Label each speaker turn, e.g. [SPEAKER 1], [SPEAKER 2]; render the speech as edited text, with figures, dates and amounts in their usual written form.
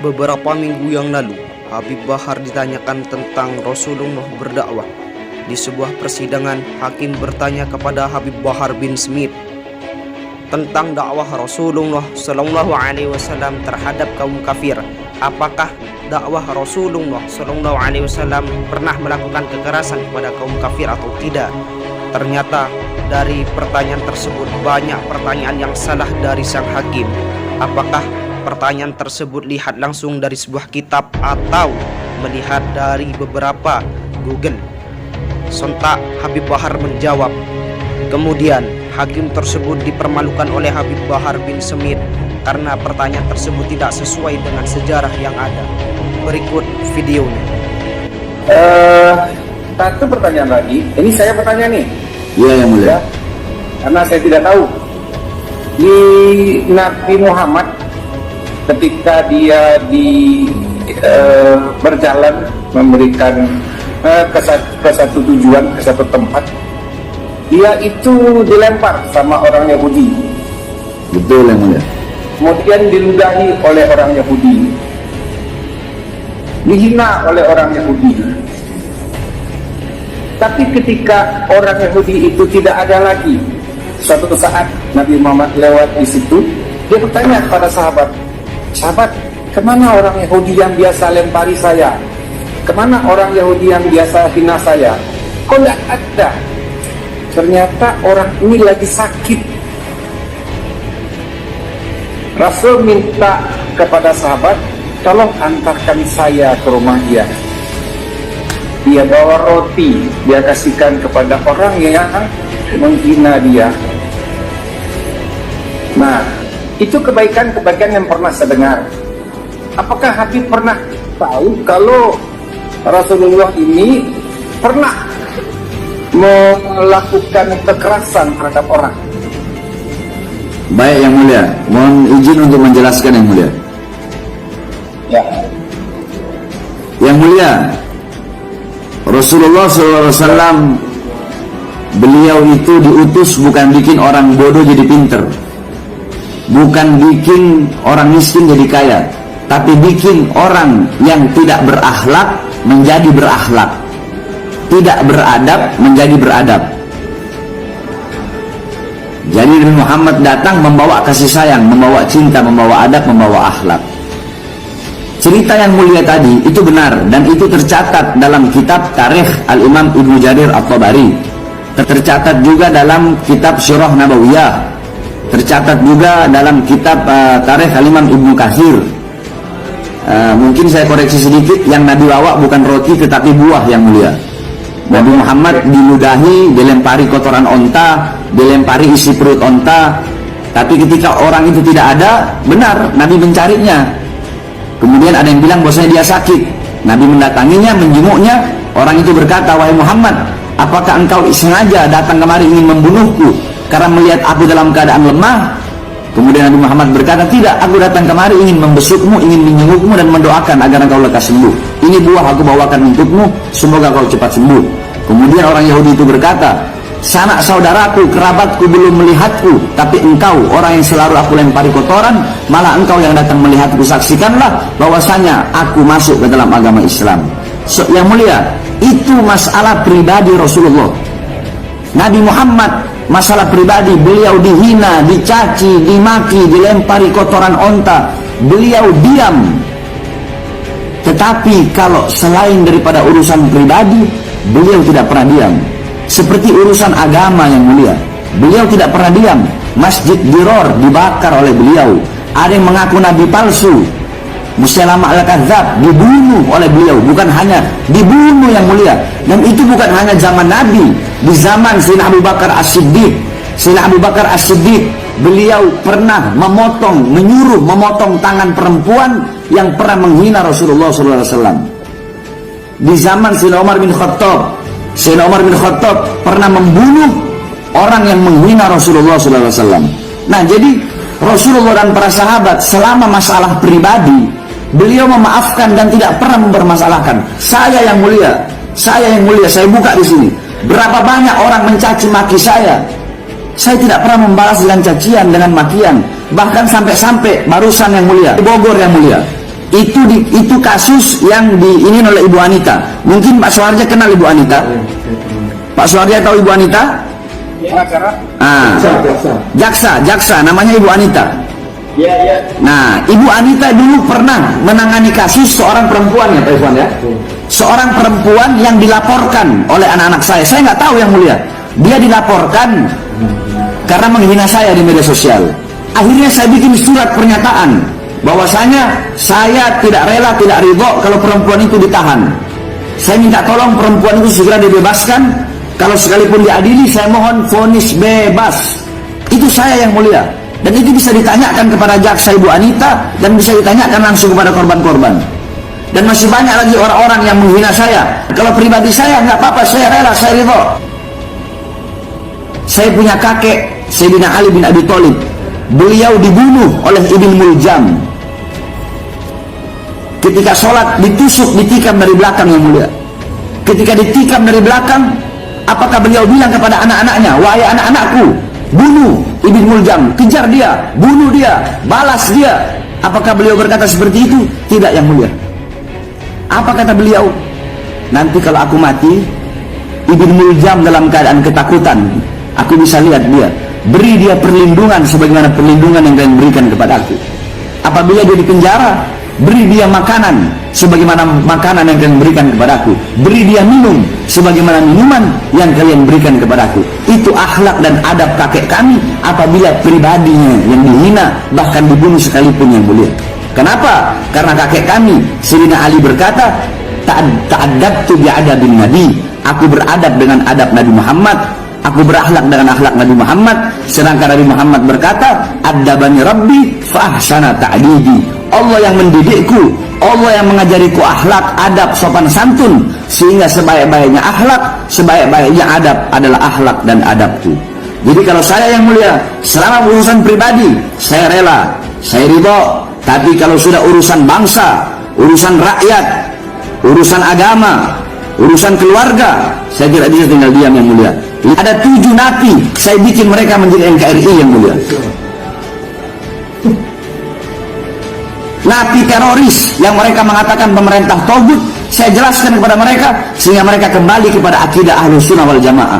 [SPEAKER 1] Beberapa minggu yang lalu, Habib Bahar ditanyakan tentang Rasulullah berdakwah. Di sebuah persidangan, hakim bertanya kepada Habib Bahar bin Smith tentang dakwah Rasulullah Shallallahu Alaihi Wasallam terhadap kaum kafir. Apakah dakwah Rasulullah Shallallahu Alaihi Wasallam pernah melakukan kekerasan kepada kaum kafir atau tidak? Ternyata dari pertanyaan tersebut banyak pertanyaan yang salah dari sang hakim. Apakah pertanyaan tersebut lihat langsung dari sebuah kitab atau melihat dari beberapa Google? Sontak Habib Bahar menjawab. Kemudian hakim tersebut dipermalukan oleh Habib Bahar bin Smith karena pertanyaan tersebut tidak sesuai dengan sejarah yang ada. Berikut videonya.
[SPEAKER 2] Satu pertanyaan lagi. Ini saya bertanya nih.
[SPEAKER 3] Iya yang mulia.
[SPEAKER 2] Karena saya tidak tahu. Di Nabi Muhammad ketika dia berjalan memberikan ke satu tujuan, ke satu tempat, dia itu dilempar sama orang Yahudi.
[SPEAKER 3] Betul yang mulia.
[SPEAKER 2] Kemudian diludahi oleh orang Yahudi, dihina oleh orang Yahudi. Tapi ketika orang Yahudi itu tidak ada lagi, suatu saat Nabi Muhammad lewat di situ, dia bertanya kepada sahabat, kemana orang Yahudi yang biasa lempari saya? Kemana orang Yahudi yang biasa hina saya? Kok tidak ada? Ternyata orang ini lagi sakit. Rasul minta kepada sahabat, tolong antarkan saya ke rumah dia. Dia bawa roti, dia kasihkan kepada orang yang menghina dia. Nah, itu kebaikan-kebaikan yang pernah saya dengar. Apakah Habib pernah tahu kalau Rasulullah ini pernah melakukan kekerasan terhadap orang?
[SPEAKER 3] Baik yang mulia, mohon izin untuk menjelaskan yang mulia.
[SPEAKER 2] Ya.
[SPEAKER 3] Yang mulia, Rasulullah SAW, beliau itu diutus bukan bikin orang bodoh jadi pinter, bukan bikin orang miskin jadi kaya, tapi bikin orang yang tidak berakhlak menjadi berakhlak, tidak beradab menjadi beradab. Jadi Nabi Muhammad datang membawa kasih sayang, membawa cinta, membawa adab, membawa akhlak. Cerita yang mulia tadi itu benar dan itu tercatat dalam kitab Tarikh Al-Imam Ibnu Jarir At-Tabari. Tercatat juga dalam kitab Syirah Nabawiyah. Tercatat juga dalam kitab Tarikh Al-Imam Ibnu Katsir. Mungkin saya koreksi sedikit, yang Nabi bawa bukan roti tetapi buah yang mulia. Nabi Muhammad diludahi, dilempari kotoran onta, dilempari isi perut onta. Tapi ketika orang itu tidak ada, benar Nabi mencarinya. Kemudian ada yang bilang bahwasanya dia sakit. Nabi mendatanginya, menjenguknya. Orang itu berkata, wahai Muhammad, apakah engkau sengaja datang kemari ingin membunuhku karena melihat aku dalam keadaan lemah? Kemudian Nabi Muhammad berkata, tidak, aku datang kemari ingin membesukmu, ingin menjengukmu dan mendoakan agar engkau lekas sembuh. Ini buah aku bawakan untukmu, semoga kau cepat sembuh. Kemudian orang Yahudi itu berkata, sanak saudaraku, kerabatku belum melihatku, tapi engkau orang yang selalu aku lempari kotoran, malah engkau yang datang melihatku. Saksikanlah bahwasanya aku masuk ke dalam agama Islam. Yang mulia, itu masalah pribadi Rasulullah. Nabi Muhammad masalah pribadi, beliau dihina, dicaci, dimaki, dilempari kotoran onta, beliau diam. Tetapi kalau selain daripada urusan pribadi, beliau tidak pernah diam. Seperti urusan agama yang mulia, beliau tidak pernah diam. Masjid Diror dibakar oleh beliau. Ada yang mengaku nabi palsu, Musailamah al-Kadzdzab dibunuh oleh beliau. Bukan hanya dibunuh yang mulia, dan itu bukan hanya zaman Nabi. Di zaman Sayyidina Abu Bakar As-Siddiq, Sayyidina Abu Bakar As-Siddiq, beliau pernah menyuruh memotong tangan perempuan yang pernah menghina Rasulullah SAW. Di zaman Sayyidina Umar bin Khattab, Sayyidina Umar bin Khattab pernah membunuh orang yang menghina Rasulullah SAW. Nah, jadi Rasulullah dan para sahabat selama masalah pribadi, beliau memaafkan dan tidak pernah mempermasalahkan. Saya yang mulia, saya buka di sini. Berapa banyak orang mencaci maki saya tidak pernah membalas dengan cacian, dengan makian. Bahkan sampai-sampai barusan yang mulia, di Bogor yang mulia, Itu kasus yang diinin oleh Ibu Anita. Mungkin Pak Suharja kenal Ibu Anita. Pak Suharja tahu Ibu Anita? Jaksa namanya Ibu Anita. Nah, Ibu Anita dulu pernah menangani kasus seorang perempuan ya Pak Irfan ya. Seorang perempuan yang dilaporkan oleh anak-anak saya nggak tahu yang mulia. Dia dilaporkan karena menghina saya di media sosial. Akhirnya saya bikin surat pernyataan bahwasanya saya tidak rela, tidak ridho kalau perempuan itu ditahan. Saya minta tolong perempuan itu segera dibebaskan. Kalau sekalipun diadili, saya mohon vonis bebas. Itu saya yang mulia. Dan itu bisa ditanyakan kepada jaksa Ibu Anita dan bisa ditanyakan langsung kepada korban-korban. Dan masih banyak lagi orang-orang yang menghina saya. Kalau pribadi saya nggak apa-apa, saya rela, saya ridho. Saya punya kakek Sayyidina Ali bin Abi Thalib. Beliau dibunuh oleh Ibn Muljam. Ketika sholat ditusuk, ditikam dari belakang yang mulia. Ketika ditikam dari belakang, apakah beliau bilang kepada anak-anaknya, wahai anak-anakku, bunuh Ibn Muljam, kejar dia, bunuh dia, balas dia? Apakah beliau berkata seperti itu? Tidak yang mulia. Apa kata beliau? Nanti kalau aku mati, Ibn Muljam dalam keadaan ketakutan, aku bisa lihat dia. Beri dia perlindungan sebagaimana perlindungan yang kalian berikan kepada aku. Apabila dia di penjara, beri dia makanan sebagaimana makanan yang kalian berikan kepada aku. Beri dia minum sebagaimana minuman yang kalian berikan kepada aku. Itu akhlak dan adab kakek kami apabila pribadinya yang dihina bahkan dibunuh sekalipun yang mulia. Kenapa? Karena kakek kami Sayyidina Ali berkata, ta'addabtu bi'adabin Nabi. Aku beradab dengan adab Nabi Muhammad. Aku berakhlak dengan akhlak Nabi Muhammad. Sedangkan Nabi Muhammad berkata, Addabani Rabbi fa'ahsana ta'dibi. Allah yang mendidikku, Allah yang mengajariku akhlak, adab, sopan santun, sehingga sebaik-baiknya akhlak, sebaik-baiknya adab adalah akhlak dan adabku. Jadi kalau saya yang mulia, selama urusan pribadi, saya rela, saya ridho. Tapi kalau sudah urusan bangsa, urusan rakyat, urusan agama, urusan keluarga, saya tidak bisa tinggal diam yang mulia. Ada 7 napi, saya bikin mereka menjadi NKRI yang mulia. Napi teroris yang mereka mengatakan pemerintah togut, saya jelaskan kepada mereka sehingga mereka kembali kepada akidah Ahlus Sunnah wal Jamaah.